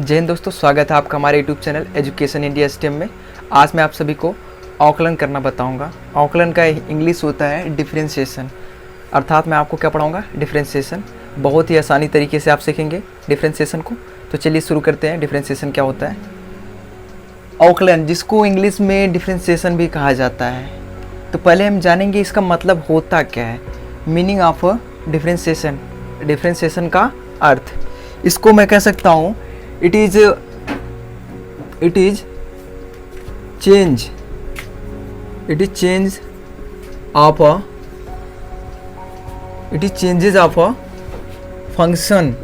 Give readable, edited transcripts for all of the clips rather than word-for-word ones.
जय हिंद दोस्तों, स्वागत है आपका हमारे YouTube channel education India stem में। आज मैं आप सभी को आकलन करना बताऊंगा। आकलन का इंग्लिश होता है डिफरेंशिएशन, अर्थात मैं आपको क्या पढ़ाऊंगा, डिफरेंशिएशन। बहुत ही आसानी तरीके से आप सीखेंगे डिफरेंशिएशन को। तो चलिए शुरू करते हैं। डिफरेंशिएशन क्या होता है? आकलन, जिसको इंग्लिश में डिफरेंशिएशन भी कहा जाता है। तो पहले हम जानेंगे इसका मतलब होता क्या है, मीनिंग ऑफ डिफरेंशिएशन। डिफरेंशिएशन का अर्थ, इसको मैं कह सकता हूँ it is change of a changes of a function.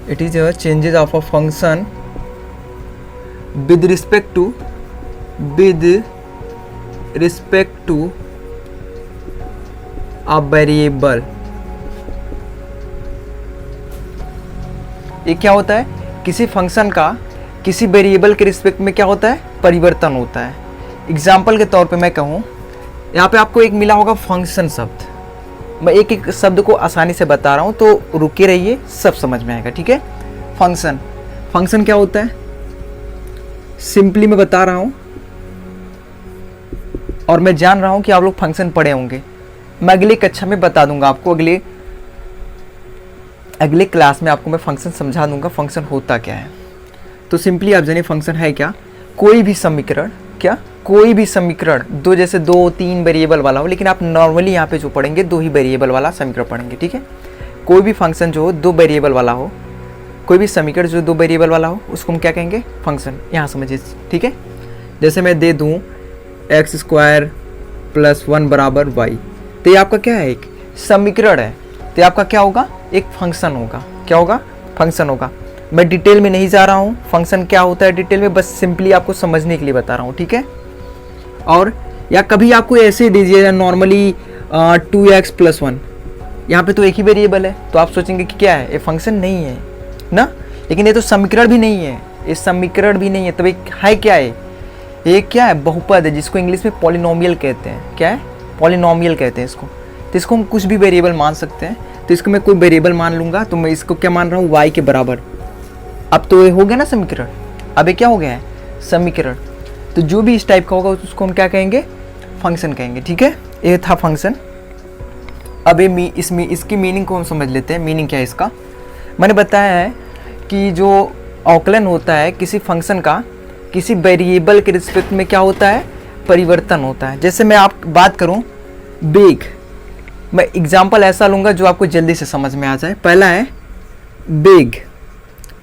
It is a changes of a function with respect to a variable. ये क्या होता है? किसी फंक्शन का किसी वेरिएबल के रिस्पेक्ट में क्या होता है, परिवर्तन होता है। एग्जाम्पल के तौर पे मैं कहूँ, यहाँ पे आपको एक मिला होगा फंक्शन शब्द। मैं एक एक शब्द को आसानी से बता रहा हूँ, तो रुके रहिए, सब समझ में आएगा, ठीक है। फंक्शन क्या होता है, सिंपली मैं बता रहा हूँ और मैं जान रहा हूँ कि आप लोग फंक्शन पढ़े होंगे। मैं अगली कक्षा में बता दूंगा आपको, अगले क्लास में आपको मैं फंक्शन समझा दूंगा, फंक्शन होता क्या है। तो सिंपली आप जानिए फंक्शन है क्या, कोई भी समीकरण, दो, जैसे 2-3 वेरिएबल वाला हो, लेकिन आप नॉर्मली यहाँ पे जो पढ़ेंगे 2 ही वेरिएबल वाला समीकरण पढ़ेंगे, ठीक है। कोई भी फंक्शन जो हो 2 वेरिएबल वाला हो, कोई भी समीकरण जो 2 वेरिएबल वाला हो, उसको हम क्या कहेंगे, फंक्शन। यहाँ समझिए, ठीक है। जैसे मैं दे दूँ x² + 1 = y, तो ये आपका क्या है, एक समीकरण है। तो आपका क्या होगा, एक फंक्शन होगा। क्या होगा, फंक्शन होगा। मैं डिटेल में नहीं जा रहा हूँ फंक्शन क्या होता है डिटेल में, बस सिंपली आपको समझने के लिए बता रहा हूँ, ठीक है। और या कभी आपको ऐसे दीजिए नॉर्मली 2x + 1, यहाँ पे तो एक ही वेरिएबल है, तो आप सोचेंगे कि क्या है, ये फंक्शन नहीं है ना। लेकिन ये तो समीकरण भी नहीं है, ये समीकरण भी नहीं है, तब एक है क्या है, ये क्या है, बहुपद है, जिसको इंग्लिश में पॉलिनोमियल कहते हैं। क्या है, पॉलिनोमियल कहते हैं इसको। तो इसको हम कुछ भी वेरिएबल मान सकते हैं। तो इसको मैं कोई वेरिएबल मान लूँगा, तो मैं इसको क्या मान रहा हूँ, y के बराबर। अब तो ये हो गया ना समीकरण, अब ये क्या हो गया है, समीकरण। तो जो भी इस टाइप का होगा उसको हम क्या कहेंगे, फंक्शन कहेंगे, ठीक है। ये था फंक्शन। अब ये इसकी मीनिंग को हम समझ लेते हैं। मीनिंग क्या है इसका, मैंने बताया है कि जो आकलन होता है किसी फंक्शन का किसी वेरिएबल के रिस्पेक्ट में क्या होता है, परिवर्तन होता है। जैसे मैं आप बात करूँ बेग, मैं एग्जाम्पल ऐसा लूँगा जो आपको जल्दी से समझ में आ जाए। पहला है बेग,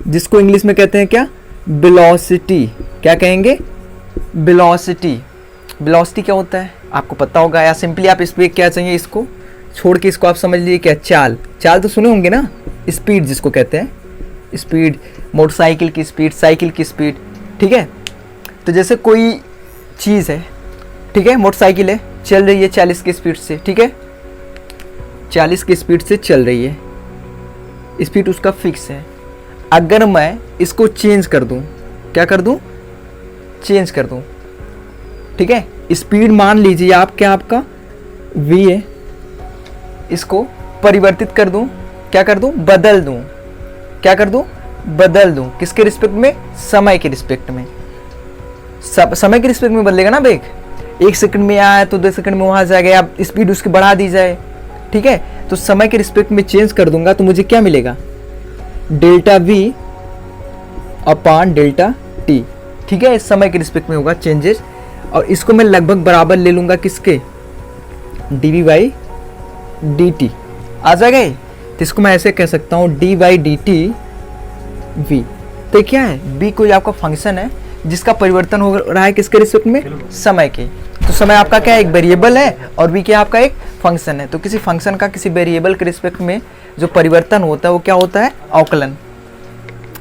जिसको इंग्लिश में कहते हैं क्या, वेलोसिटी। क्या कहेंगे, वेलोसिटी। वेलोसिटी क्या होता है आपको पता होगा, या सिंपली आप इस पे क्या चाहिए, इसको छोड़ के इसको आप समझ लीजिए क्या, चाल तो सुने होंगे ना। स्पीड जिसको कहते हैं, स्पीड, मोटरसाइकिल की स्पीड, साइकिल की स्पीड, ठीक है। तो जैसे कोई चीज़ है, ठीक है, मोटरसाइकिल है, चल रही है 40 की स्पीड से, ठीक है, 40 की स्पीड से चल रही है, स्पीड उसका फिक्स है। अगर मैं इसको चेंज कर दूं, क्या कर दूं, चेंज कर दूं, ठीक है, स्पीड मान लीजिए आप, क्या आपका v है, इसको परिवर्तित कर दूं, क्या कर दूं, बदल दूं। क्या कर दूं, बदल दूं। किसके रिस्पेक्ट में, समय के रिस्पेक्ट में। समय के रिस्पेक्ट में बदलेगा ना बेग। 1 सेकंड में यहाँ है तो 2 सेकंड में वहाँ जाएगा, या स्पीड उसकी बढ़ा दी जाए, ठीक है। तो समय के रिस्पेक्ट में चेंज कर दूंगा तो मुझे क्या मिलेगा, ΔV/ΔT, ठीक है। इस समय के रिस्पेक्ट में होगा चेंजेस, और इसको मैं लगभग बराबर ले लूंगा किसके, dV/dt आ जाएगा ये। तो इसको मैं ऐसे कह सकता हूँ dV/dt v। तो क्या है, v कोई आपका फंक्शन है जिसका परिवर्तन हो रहा है किसके रिस्पेक्ट में, समय के। तो समय आपका क्या है, एक वेरिएबल है, और v क्या आपका एक फंक्शन है। तो किसी फंक्शन का किसी वेरिएबल के रिस्पेक्ट में जो परिवर्तन होता है वो क्या होता है, आकलन।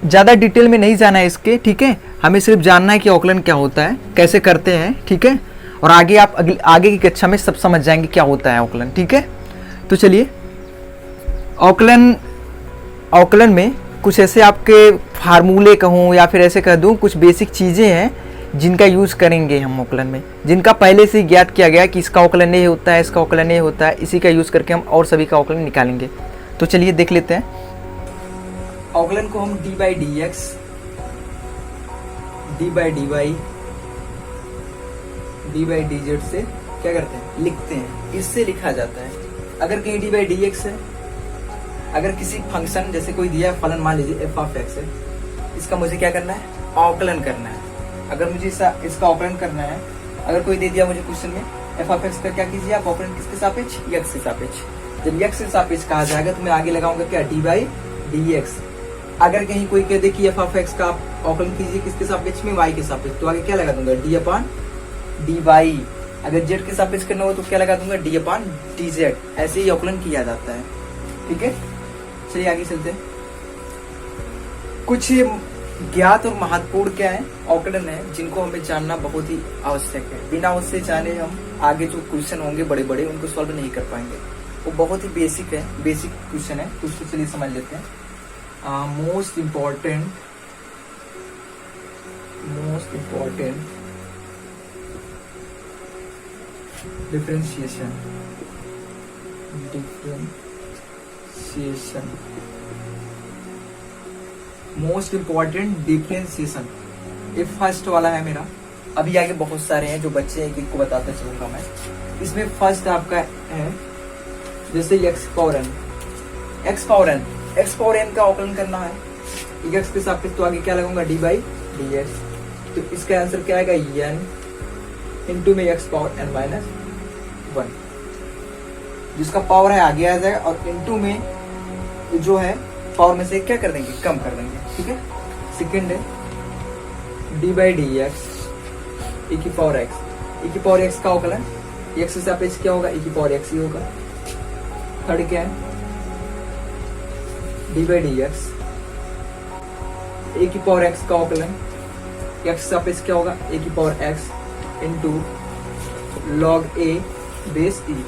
ज़्यादा डिटेल में नहीं जाना है इसके, ठीक है। हमें सिर्फ जानना है कि आकलन क्या होता है, कैसे करते हैं, ठीक है। और आगे आप आगे की कक्षा में सब समझ जाएंगे क्या होता है आकलन, ठीक है। तो चलिए, आकलन में कुछ ऐसे आपके फार्मूले कहूँ या फिर ऐसे कह दूँ, कुछ बेसिक चीज़ें हैं जिनका यूज़ करेंगे हम आकलन में, जिनका पहले से ज्ञात किया गया कि इसका आकलन ये होता है, इसका आकलन ये होता है, इसी का यूज़ करके हम और सभी का आकलन निकालेंगे। तो चलिए देख लेते हैं। आकलन को हम dy dx D by D Z से क्या करते हैं, लिखते हैं, इससे लिखा जाता है। अगर कहीं डी बाई डी एक्स है, अगर किसी फंक्शन जैसे कोई दिया फलन मान लीजिए एफ ऑफ एक्स है, इसका मुझे क्या करना है, अवकलन करना है। अगर मुझे इसका अवकलन करना है, अगर कोई दे दिया मुझे क्वेश्चन में एफ ऑफ एक्स का क्या कीजिए आप, अवकलन किसके सापेक्ष, एक्स के सापेक्ष। जब एक्स के सापेक्ष कहा जाएगा तो मैं आगे लगाऊंगा क्या, डी बाई डी एक्स। अगर कहीं कोई कह दे कि एफ ऑफ एक्स का आप अवकलन कीजिए किसके सापेक्ष में, वाई के सापेक्ष, तो आगे क्या लगा दूंगा, डी अपॉन डी वाई। अगर जेड के सापेक्ष करना हो तो क्या लगा दूंगा, डी अपॉन डी जेड। ऐसे ही अवकलन किया जाता है। ठीक है, चलिए आगे चलते हैं। कुछ ज्ञात और महत्वपूर्ण क्या है, अवकलन है, जिनको हमें जानना बहुत ही आवश्यक है। बिना उससे जाने हम आगे जो क्वेश्चन होंगे बड़े बड़े उनको सॉल्व नहीं कर पाएंगे। वो बहुत ही बेसिक है, बेसिक क्वेश्चन है, तो उसको चलिए समझ लेते हैं। Most important differentiation most important differentiation, ये फर्स्ट वाला है मेरा। अभी आगे बहुत सारे हैं जो बच्चे एक एक को बताता चलूंगा मैं। इसमें फर्स्ट आपका है जैसे एक्स पावर एन का अवकलन करना है एक्स के सापेक्ष, तो आगे क्या लगाऊंगा, डी बाई डी एक्स। तो इसका आंसर क्या आएगा, एन इंटू में एक्स पावर एन माइनस 1। जिसका पावर है आगे आ जाएगा, और इंटू में जो है पावर में से क्या कर देंगे, कम कर देंगे। ठीक है, सेकेंड है डी बाई डी एक्स ए की पावर एक्स। ए की पावर एक्स का अवकलन एक्स के सापेक्ष क्या होगा, ए की पावर एक्स ही होगा। थर्ड क्या है, डी बाई डी एक्स ए की पावर एक्स का अवकलन एक्स के सापेक्ष क्या होगा, ए की पावर एक्स इंटू लॉग ए बेस ई।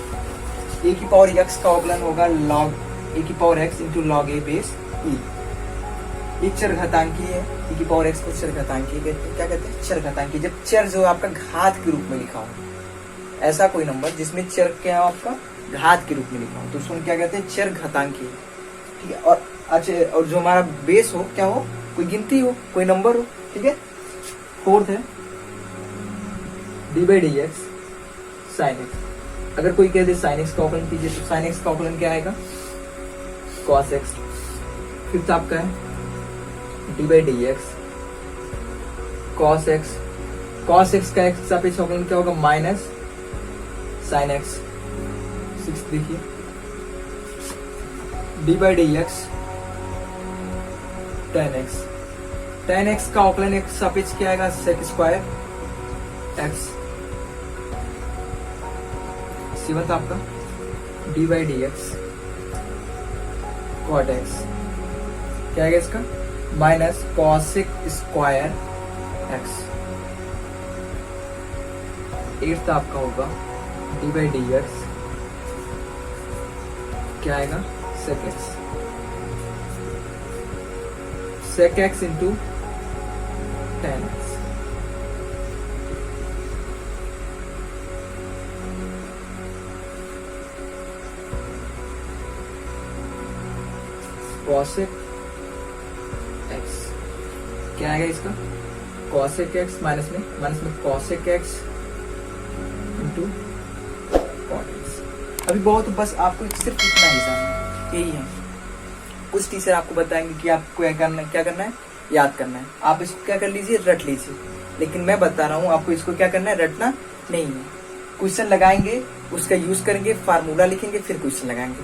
ए की पावर एक्स का अवकलन होगा लॉग ए की पावर एक्स इंटू लॉग ए बेस ई। एक चरघातांकी है, ए की पावर एक्स को चरघातांकी कहते हैं। क्या कहते हैं, चरघातांकी। जब चर जो आपका घात के रूप में लिखा हो, ऐसा कोई नंबर जिसमें चर क्या हो आपका घात के रूप में लिखा हो, तो उसको क्या कहते हैं, चरघातांकी। ठीक है, और अच्छा, और जो हमारा बेस हो क्या हो, कोई गिनती हो, कोई नंबर हो। ठीक है, फोर्थ है d by d x sine x. अगर कोई कह दे साइन एक्स का अवकलन कीजिए, तो साइन एक्स का अवकलन क्या आएगा, कॉस एक्स। फिफ्थ आपका है d by d x cos x. Cos x का एक्स सापेक्ष अवकलन क्या होगा, माइनस साइन एक्स। सिक्स देखिए d by d x tan x. Tan x का अवकलन एक्स सापेक्ष क्या आएगा, सेक स्क्वायर एक्स। सेवंथ आपका d by d x cot x. क्या आएगा इसका, minus cosec square x. Eighth आपका होगा डी बाई डी एक्स क्या आएगा, sec x. Sec x into ten x. Cosec x क्या आएगा इसका, कॉसेक एक्स माइनस में cosec x into cot x. अभी बहुत बस आपको सिर्फ इतना ही जानना, यही है। कुछ टीचर आपको बताएंगे कि आपको क्या करना है, याद करना है। आप इसको क्या कर लीजिए, रट लीजिए। लेकिन मैं बता रहा हूँ आपको इसको क्या करना है, रटना नहीं है। क्वेश्चन लगाएंगे, उसका यूज करेंगे, फार्मूला लिखेंगे, फिर क्वेश्चन लगाएंगे।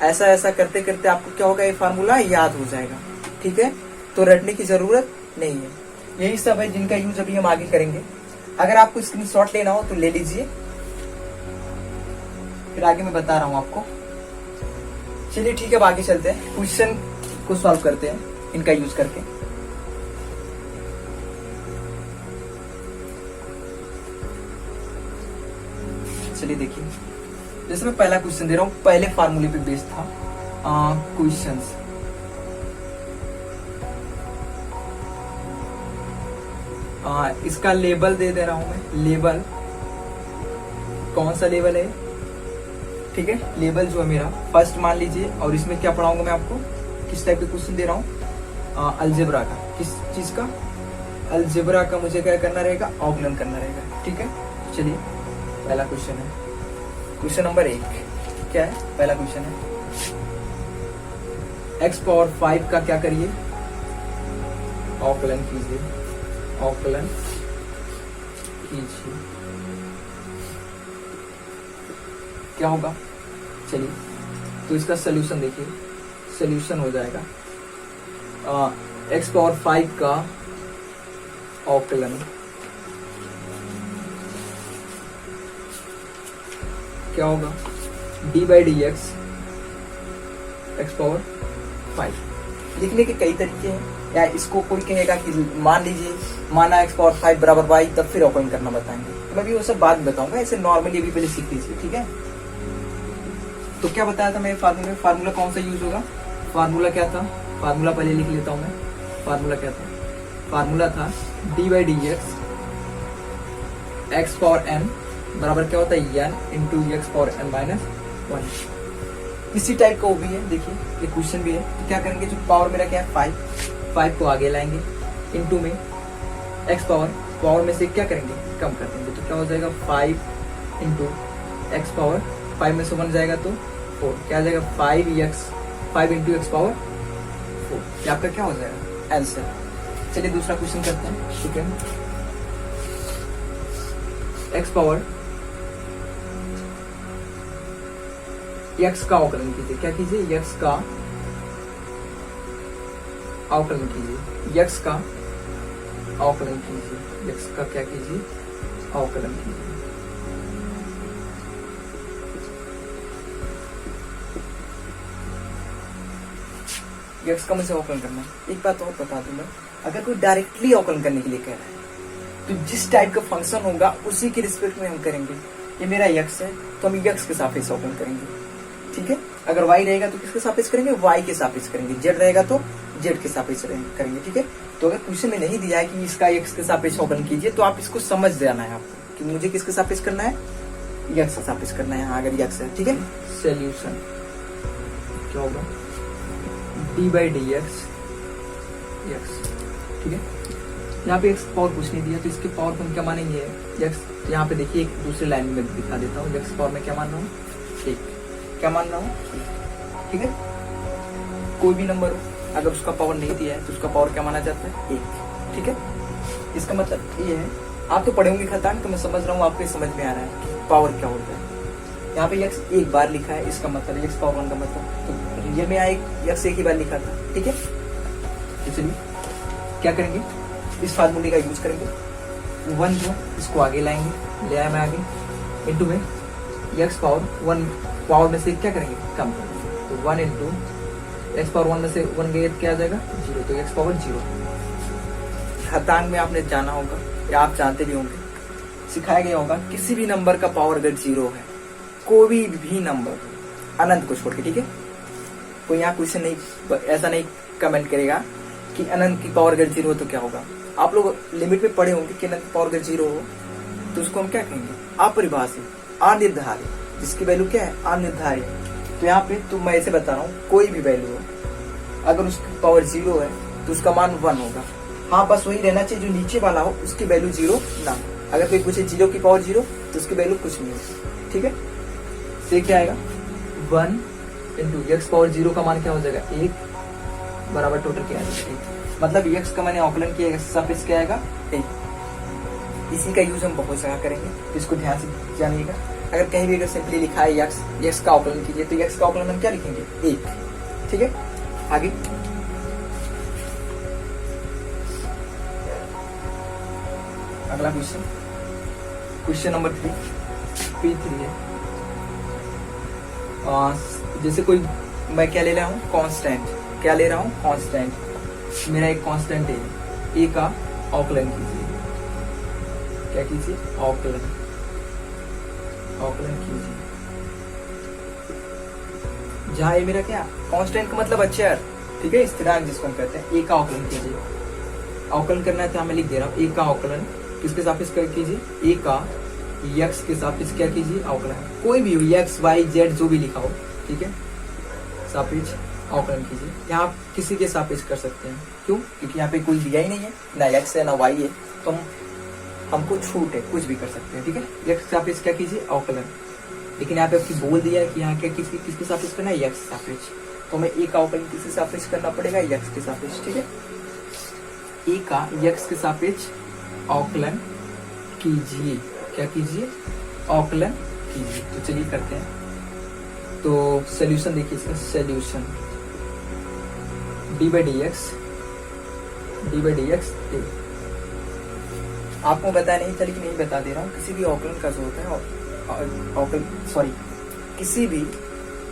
ऐसा ऐसा करते करते आपको क्या होगा, ये फार्मूला याद हो जाएगा। ठीक है, तो रटने की जरूरत नहीं है। यही सब है जिनका यूज अभी हम आगे करेंगे। अगर आपको स्क्रीनशॉट लेना हो तो ले लीजिए, फिर आगे मैं बता रहा हूं आपको। चलिए ठीक है, अब आगे चलते हैं, क्वेश्चन को सॉल्व करते हैं इनका यूज करके। चलिए देखिए, जैसे मैं पहला क्वेश्चन दे रहा हूं, पहले फार्मूले पे बेस्ड था क्वेश्चंस। इसका लेबल दे रहा हूं मैं। लेबल कौन सा लेबल है, ठीक है, लेबल जो है मेरा फर्स्ट मान लीजिए। और इसमें क्या पढ़ाऊंगा मैं आपको, किस टाइप के क्वेश्चन दे रहा हूँ, अलजेब्रा का। किस चीज का, अलजेब्रा का मुझे क्या करना रहेगा, आकलन करना रहेगा, ठीक है। चलिए पहला क्वेश्चन है, क्वेश्चन नंबर 1 क्या है, पहला क्वेश्चन है x पावर 5 का क्या करिए, आकलन कीजिए, आकलन कीजिए, क्या होगा। चलिए तो इसका सॉल्यूशन देखिए, सॉल्यूशन हो जाएगा x पावर 5 का आकलन क्या होगा, d by d x power 5। लिखने के कई तरीके हैं, या इसको कोई कहेगा कि मान लीजिए माना x पावर 5 बराबर y, तब फिर ऑपरेट करना बताएंगे, तो मैं भी वो सब बाद में बताऊंगा, ऐसे नॉर्मली अभी पहले सीख लीजिए, ठीक है। तो क्या बताया था मैं फार्मूला, फार्मूला कौन सा यूज होगा, फार्मूला क्या था, फार्मूला पहले लिख लेता हूं मैं, फार्मूला क्या था, फार्मूला था D by d x power n बराबर क्या होता है n into x power n minus 1। इसी टाइप का वो भी है, देखिए ये क्वेश्चन भी है। तो क्या करेंगे, जो पावर मेरा क्या है 5 को आगे लाएंगे, इंटू में एक्स पावर में से क्या करेंगे, कम कर देंगे, तो क्या हो जाएगा 5 इंटू एक्स पावर, 5 में से 1 जाएगा तो 4, क्या आ जाएगा 5 इंटू एक्स पावर 4, ये आपका क्या हो जाएगा आंसर। चलिए दूसरा क्वेश्चन करते हैं, ठीक है। एक्स पावर x का अवकलन कीजिए, क्या कीजिए, x का अवकलन कीजिए, x का अवकलन कीजिए, x का क्या कीजिए, अवकलन कीजिए। x का मुझे अवकलन करना है। एक बात और बता दूं मैं, अगर कोई डायरेक्टली अवकलन करने के लिए कह रहा है तो जिस टाइप का फंक्शन होगा उसी के रिस्पेक्ट में हम करेंगे। ये मेरा x है तो हम x के सापेक्ष अवकलन करेंगे, ठीक है। अगर y रहेगा तो किसके सापेक्ष करेंगे, y के सापेक्ष करेंगे। z रहेगा तो z के सापेक्ष करेंगे, ठीक है। तो अगर क्वेश्चन में नहीं दिया है कि इसका x के सापेक्ष अवकलन कीजिए, तो आप इसको समझ जाना है आपको कि मुझे किसके सापेक्ष करना है, x के सापेक्ष करना है। हाँ, अगर x है, ठीक है। सॉल्यूशन क्या होगा, डी बाई डी एक्स, ठीक है। यहाँ पे x पावर कुछ नहीं दिया, तो इसके पावर को हम क्या मानेंगे, x। यहाँ पे देखिए एक दूसरे लाइन में दिखा देता हूँ, x पावर में क्या मान रहा हूँ, 1, क्या मान रहा हूँ, ठीक है। कोई भी नंबर हो, अगर उसका पावर नहीं दिया है तो उसका पावर क्या माना जाता है, 1, ठीक है। इसका मतलब ये है, आप तो पढ़े होंगे खतान, तो मैं समझ रहा हूँ आपको समझ में आ रहा है कि पावर क्या होता है। यहाँ पे x एक बार लिखा है, इसका मतलब x पावर 1 का मतलब, तो रियल में x एक ही बार लिखा था, ठीक है। तो चलिए क्या करेंगे, इस फार्मूले का यूज करेंगे, 1 जो इसको आगे लाएंगे, ले आया मैं आगे, इंटू में x पावर 1 पावर में से क्या करेंगे, कम करेंगे, तो 1 इंटू एक्स पावर 1 में से 1 गए क्या आ जाएगा 0, तो x पावर 0। घातांक में आपने जाना होगा या आप जानते भी होंगे, सिखाया गया होगा, किसी भी नंबर का पावर अगर 0 है, कोई भी नंबर अनंत को छोड़ के, ठीक है। कोई यहाँ क्वेश्चन नहीं, ऐसा नहीं कमेंट करेगा कि अनंत की पावर अगर 0 हो तो क्या होगा। आप लोग लिमिट में पढ़े होंगे कि अनंत की पावर अगर 0 हो तो उसको हम क्या कहेंगे, अपरिभाषित, अनिर्धारित, जिसकी वैल्यू क्या है, अनिर्धारित। तो यहाँ पे तो मैं ऐसे बता रहा हूँ, कोई भी वैल्यू हो, अगर उसकी पावर 0 है तो उसका मान 1 होगा। हाँ, बस वही रहना चाहिए जो नीचे वाला हो उसकी वैल्यू 0 ना हो। अगर कोई पूछे 0 की पावर 0 तो उसकी वैल्यू कुछ नहीं होगी, ठीक है। तो क्या आएगा, 1 इंटू एक्स पावर 0 का मान क्या हो जाएगा, 1 बराबर टोटल क्या आएगा, 1। मतलब x का मैंने आकलन किया, सापेक्ष क्या आएगा, 1। इसी का यूज हम बहुत जगह करेंगे, तो इसको ध्यान से जानिएगा। अगर कहीं भी अगर सिंपली लिखा है x का आकलन कीजिए, तो x का आकलन हम क्या लिखेंगे, 1, ठीक है। आगे अगला क्वेश्चन, क्वेश्चन नंबर 3 है। जैसे कोई मैं क्या ले रहा हूँ, कांस्टेंट, क्या ले रहा हूँ, कांस्टेंट। मेरा एक कांस्टेंट है, ए का आकलन कीजिए, क्या कीजिए, आकलन कीजिए। जहाँ ये मेरा क्या, कांस्टेंट का मतलब अक्षर, ठीक है, स्थिरांक जिसको हम कहते हैं। ए का आकलन कीजिए, आकलन करना है तो मैं लिख दे रहा हूँ, ए का आकलन किसके सापेक्ष कीजिए, ए का x के सापेक्ष क्या कीजिए, आकलन। कोई भी हो, x y z जो भी लिखा हो, ठीक है, सापेक्ष अवकलन कीजिए। यहाँ आप किसी के सापेक्ष कर सकते हैं, क्यों? क्योंकि यहाँ पे कोई दिया ही नहीं है, ना x है ना y है, तो हमको छूट है, कुछ भी कर सकते हैं, ठीक है। x के सापेक्ष क्या कीजिए? अवकलन। लेकिन यहाँ पे आपकी बोल दिया है कि यहाँ क्या किसके सापेक्ष करना है? x सापेक्ष। तो हमें a का अवकलन किसके सापेक्ष करना पड़ेगा? x के सापेक्ष, ठीक है। a का x के सापेक्ष अवकलन कीजिए। क्या कीजिए? अवकलन कीजिए। तो चलिए करते हैं। तो सोल्यूशन देखिए इसका, solution d by dx a। आपको बताया नहीं था लेकिन नहीं बता दे रहा हूँ, किसी भी अवकलन का जो होता है किसी भी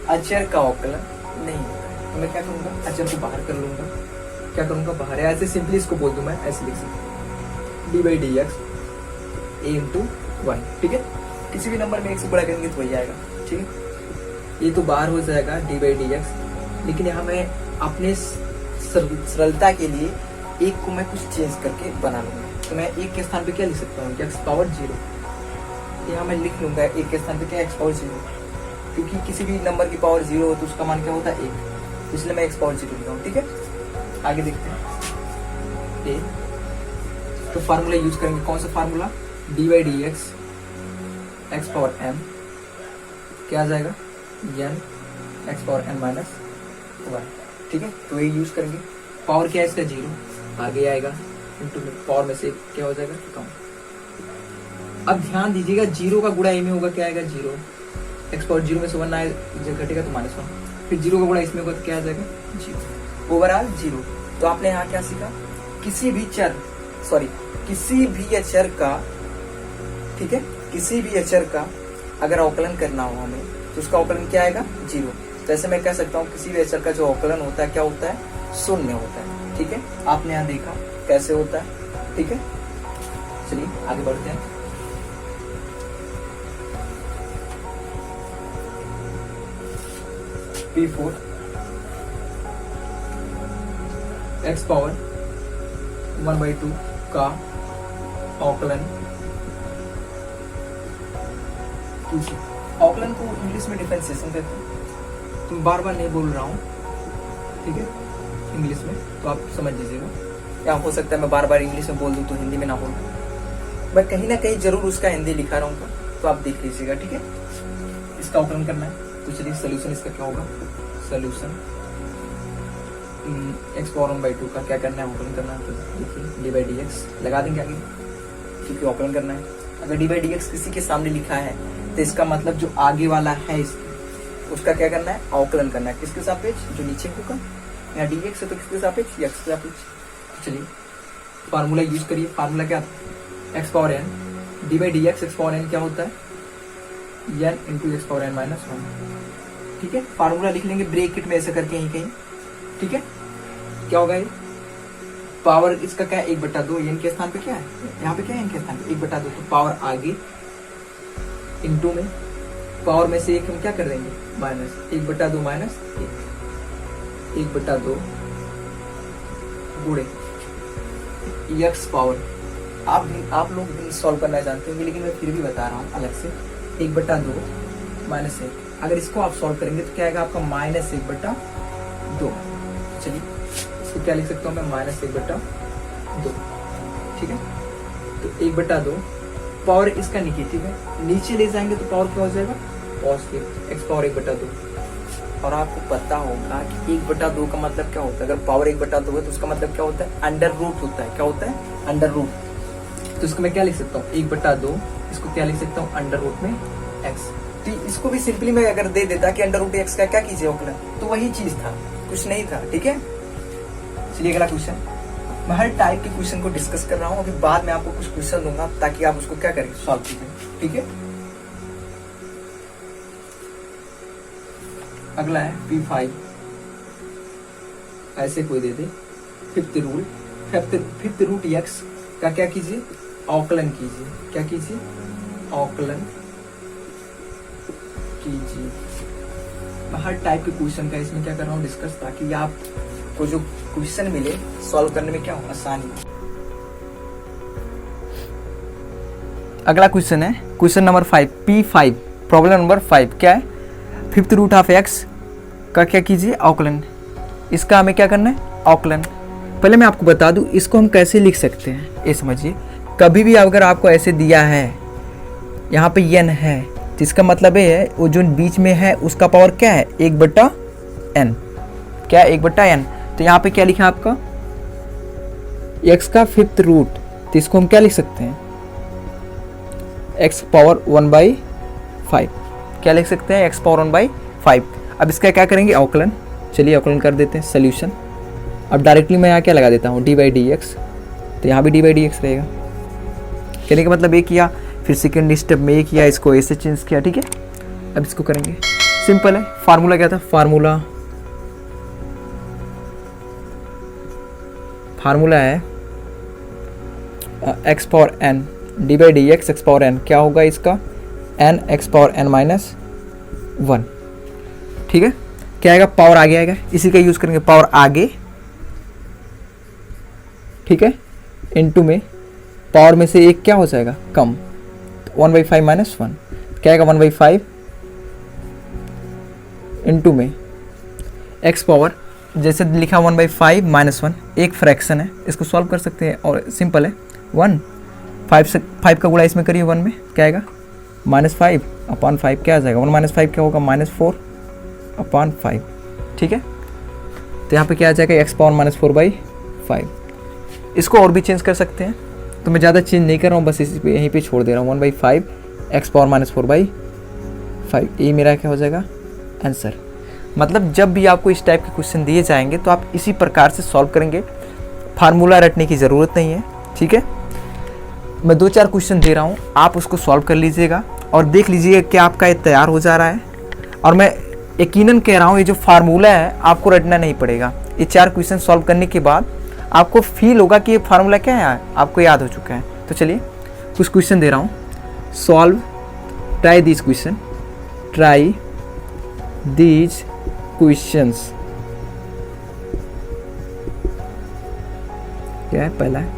अचर का अवकलन नहीं होता है। तो मैं क्या करूंगा? अचर को बाहर कर लूंगा। क्या करूंगा? बाहर। ऐसे सिंपली इसको बोल दूं, मैं ऐसे लिख सकता d by dx a into y, ठीक है। किसी भी नंबर में एक से बड़ा करेंगे तो वही आएगा, ठीक है। ये तो बाहर हो जाएगा d by dx, लेकिन यहाँ मैं अपने सरलता के लिए एक को मैं कुछ चेंज करके बना लूंगा। तो मैं एक के स्थान पे क्या लिख सकता हूँ? x power 0। यहाँ मैं लिख लूंगा एक के स्थान पे क्या? x पावर 0, क्योंकि किसी भी नंबर की पावर 0 हो तो उसका मान क्या होता है? 1, इसलिए मैं x पावर 0 लिख रहा हूँ, ठीक है। आगे देखते हैं a। तो फार्मूला यूज करेंगे, कौन सा formula? d by dx x power m क्या आ जाएगा? n x power n minus 1, ठीक है। तो ये यूज करेंगे। पावर क्या है इसका? 0, आगे आएगा इंटू में पावर में से क्या हो जाएगा? कम। अब ध्यान दीजिएगा, 0 का गुणा a में होगा, क्या आएगा? 0। x पावर 0 में से 1 आए जब घटेगा तो -1, फिर 0 का गुणा इसमें होगा तो क्या आ जाएगा? 0। ओवरऑल 0। तो आपने यहाँ क्या सीखा? किसी भी अचर का, ठीक है, किसी भी अचर का अगर अवकलन करना हो हमें तो उसका अवकलन क्या आएगा? 0। तो ऐसे मैं कह सकता हूँ किसी भी अचर का जो अवकलन होता है क्या होता है? 0 होता है, ठीक है। आपने यहाँ देखा कैसे होता है, ठीक है। चलिए आगे बढ़ते हैं। P4 x पावर 1/2 का अवकलन कीजिए। अवकलन को इंग्लिश में डिफरेंशिएशन कहते हैं। तुम बार बार नहीं बोल रहा हूँ, ठीक है, इंग्लिश में, तो आप समझ लीजिएगा। या हो सकता है मैं बार बार इंग्लिश में बोल दूँ तो हिंदी में ना बोलूँ, बट कहीं ना कहीं जरूर उसका हिंदी लिखा रहूँगा, तो आप देख लीजिएगा, ठीक है। इसका अवकलन करना है, तो चलिए सोल्यूशन इसका क्या होगा? सोल्यूशन x पावर 1/2 का क्या करना है? अवकलन करना है। तो देखिए d by dx लगा देंगे आगे, क्योंकि अवकलन करना है। अगर d by dx किसी के सामने लिखा है तो इसका मतलब जो आगे वाला है उसका क्या करना है? अवकलन करना है। किसके सापेक्ष? जो नीचे होगा। यहाँ dx है तो किसके सापेक्ष? x के सापेक्ष। चलिए फार्मूला यूज करिए। फार्मूला क्या था? x power n d by dx x power n क्या होता है? n into x power n minus 1, ठीक है। फार्मूला लिख लेंगे ब्रैकेट में ऐसे करके यहीं कहीं, ठीक है। क्या होगा ये? पावर इसका क्या है? 1/2। n के स्थान पे क्या है? यहाँ पे क्या है? n के स्थान पे 1/2। तो पावर आगे इंटू में पावर में से एक हम क्या कर देंगे? माइनस 1/2 माइनस 1/2 गुणे x पावर। आप लोग भी सॉल्व करना जानते होंगे, लेकिन मैं फिर भी बता रहा हूँ अलग से। 1/2 माइनस 1, अगर इसको आप सॉल्व करेंगे तो क्या आएगा आपका? -1/2। चलिए इसको क्या लिख सकता हूँ मैं? -1/2, ठीक है। तो 1/2 पावर इसका निगेटिव है, नीचे ले जाएंगे तो पावर क्या हो जाएगा? Positive, x power 1/2। और आपको पता होगा कि 1/2 का मतलब क्या होता है? अगर पावर 1/2 है तो उसका मतलब क्या होता है? अंडर रूट होता है। क्या होता है? Under root. तो इसको मैं क्या लिख सकता हूँ? 1/2, इसको क्या लिख सकता हूँ? अंडर रूट में x। तो इसको भी सिंपली मैं अगर दे देता कि अंडर रूट x का क्या कीजिए अवकलन, तो वही चीज था, कुछ नहीं था, ठीक है। चलिए अगला क्वेश्चन। मैं हर टाइप के क्वेश्चन को डिस्कस कर रहा हूँ, अभी बाद में आपको कुछ क्वेश्चन दूंगा ताकि आप उसको क्या करें? सॉल्व कीजिए, ठीक है। अगला है P5। ऐसे कोई दे दे फिफ्थ रूट x का क्या कीजिए? अवकलन कीजिए। क्या कीजिए? अवकलन कीजिए। मैं हर टाइप के क्वेश्चन का इसमें क्या कर रहा हूँ? डिस्कस, ताकि आपको जो क्वेश्चन मिले सॉल्व करने में क्या हो? आसानी। अगला क्वेश्चन है question number 5, P5, problem number 5 क्या है? फिफ्थ रूट ऑफ x का क्या कीजिए? अवकलन। इसका हमें क्या करना है, अवकलन। पहले मैं आपको बता दूं इसको हम कैसे लिख सकते हैं, ये समझिए। कभी भी अगर आपको ऐसे दिया है, यहाँ पे n है, तो इसका मतलब ये है वो जो बीच में है उसका पावर क्या है, 1/n। क्या है, 1/n। तो यहाँ पे क्या लिखा है आपका, x का 5th रूट, तो इसको हम क्या लिख सकते हैं, x पावर 1/5। क्या लिख सकते हैं, x पावर 1/5। अब इसका क्या करेंगे, अवकलन। चलिए अवकलन कर देते हैं, सोल्यूशन। अब डायरेक्टली मैं यहाँ क्या लगा देता हूँ, d/dx, तो यहाँ भी d/dx रहेगा। कहने का मतलब ये किया, फिर सेकेंड स्टेप में ये किया, इसको ऐसे चेंज किया, ठीक है। अब इसको करेंगे, सिंपल है। फार्मूला क्या था, फार्मूला है x power n d/dx x power n, क्या होगा इसका, n x power n minus 1, ठीक है। क्या आएगा, पावर आगे आएगा, इसी का यूज करेंगे, पावर आगे, ठीक है। इनटू में पावर में से एक क्या हो जाएगा, कम, तो 1/5 माइनस 1, क्या आएगा 1/5 इनटू में x पावर, जैसे लिखा 1/5 माइनस 1, एक फ्रैक्शन है, इसको सॉल्व कर सकते हैं और सिंपल है। 1 5 से 5 का गुणा इसमें करिए 1 में, क्या आएगा -5 अपॉन 5, क्या आ जाएगा 1 माइनस 5 क्या होगा, -4 अपॉन 5, ठीक है। तो यहाँ पे क्या आ जाएगा, x पावर -4/5। इसको और भी चेंज कर सकते हैं, तो मैं ज़्यादा चेंज नहीं कर रहा हूँ, बस इसी पे यहीं पे छोड़ दे रहा हूँ, 1/5 x पावर -4/5, ये मेरा क्या हो जाएगा आंसर। मतलब जब भी आपको इस टाइप के क्वेश्चन दिए जाएंगे तो आप इसी प्रकार से सॉल्व करेंगे, फार्मूला रटने की ज़रूरत नहीं है, ठीक है। मैं 2-4 क्वेश्चन दे रहा हूँ, आप उसको सॉल्व कर लीजिएगा और देख लीजिएगा कि आपका ये तैयार हो जा रहा है। और मैं यकीनन कह रहा हूँ, ये जो फार्मूला है आपको रटना नहीं पड़ेगा। ये 4 क्वेश्चन सॉल्व करने के बाद आपको फील होगा कि ये फार्मूला क्या है, आपको याद हो चुका है। तो चलिए कुछ क्वेश्चन दे रहा हूँ, solve, try this question, try these questions. क्या है, पहला है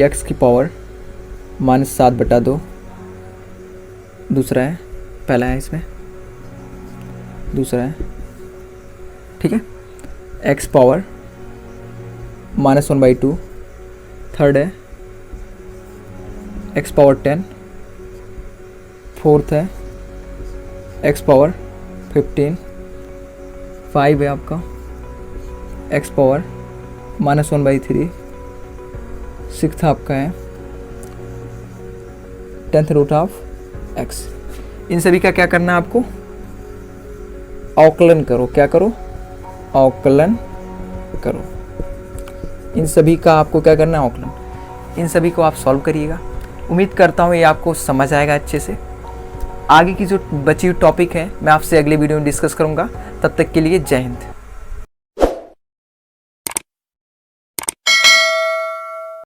x की पावर -7/2, दूसरा है, पहला है इसमें, दूसरा है, ठीक है, x पावर -1/2, थर्ड है x पावर 10, फोर्थ है x पावर 15, 5 है आपका x पावर -1/3, सिक्स्थ आपका है 10th रूट ऑफ x। इन सभी का क्या करना है आपको, अवकलन करो, क्या करो, अवकलन करो। इन सभी का आपको क्या करना है, अवकलन। इन सभी को आप सॉल्व करिएगा। उम्मीद करता हूँ ये आपको समझ आएगा अच्छे से। आगे की जो बची हुई टॉपिक है मैं आपसे अगले वीडियो में डिस्कस करूँगा। तब तक के लिए जय हिंद।